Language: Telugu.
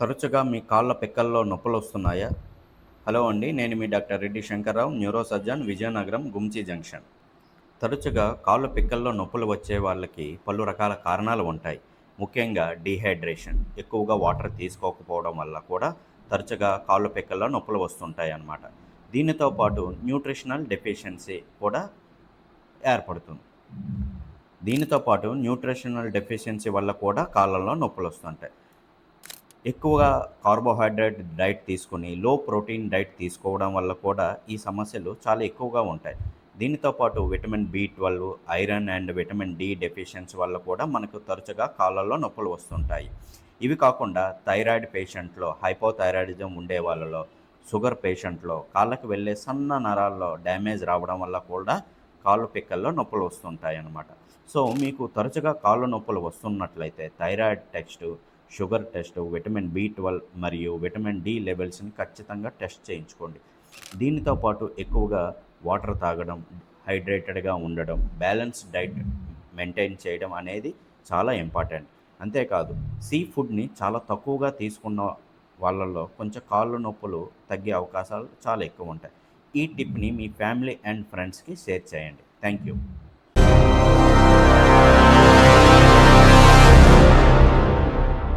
తరచుగా మీ కాళ్ళ పిక్కల్లో నొప్పులొస్తున్నాయా? హలో అండి. నేను మీ doctor Reddy Shankar Rao, neuro surgeon, Vizianagaram, Gunji junction. తరచుగా కాళ్ళ పిక్కల్లో నొప్పులు వచ్చే వాళ్ళకి పలు రకాల కారణాలు ఉంటాయి. ముఖ్యంగా డీహైడ్రేషన్, ఎక్కువగా వాటర్ తీసుకోకపోవడం వల్ల కూడా తరచుగా కాళ్ళ పిక్కల్లో నొప్పులు వస్తుంటాయన్నమాట. దీనితో పాటు న్యూట్రిషనల్ డెఫిషియన్సీ కూడా ఏర్పడుతుంది. దీనితో పాటు న్యూట్రిషనల్ డెఫిషియన్సీ వల్ల కూడా కాళ్ళల్లో నొప్పులొస్తుంటాయి. ఎక్కువగా కార్బోహైడ్రేట్ డైట్ తీసుకొని లో ప్రోటీన్ డైట్ తీసుకోవడం వల్ల కూడా ఈ సమస్యలు చాలా ఎక్కువగా ఉంటాయి. దీనితో పాటు vitamin B12, iron and vitamin D deficiency వల్ల కూడా మనకు తరచుగా కాళ్ళల్లో నొప్పులు వస్తుంటాయి. ఇవి కాకుండా థైరాయిడ్ పేషెంట్లో, హైపోథైరాయిడిజం ఉండే వాళ్ళలో, షుగర్ పేషెంట్లో కాళ్ళకి వెళ్ళే సన్న నరాల్లో డ్యామేజ్ రావడం వల్ల కూడా కాళ్ళు పిక్కల్లో నొప్పులు వస్తుంటాయి అన్నమాట. సో మీకు తరచుగా కాళ్ళు నొప్పులు వస్తున్నట్లయితే thyroid test, sugar test, vitamin B12 మరియు విటమిన్ డి లెవెల్స్ని ఖచ్చితంగా టెస్ట్ చేయించుకోండి. దీనితో పాటు ఎక్కువగా వాటర్ తాగడం, హైడ్రేటెడ్గా ఉండడం, బ్యాలెన్స్ డైట్ మెయింటైన్ చేయడం అనేది చాలా ఇంపార్టెంట్. అంతేకాదు సీ ఫుడ్ని చాలా తక్కువగా తీసుకున్న వాళ్ళల్లో కొంచెం కాళ్ళు నొప్పులు తగ్గే అవకాశాలు చాలా ఎక్కువ ఉంటాయి. ఈ టిప్ని మీ ఫ్యామిలీ అండ్ ఫ్రెండ్స్కి షేర్ చేయండి. Thank you.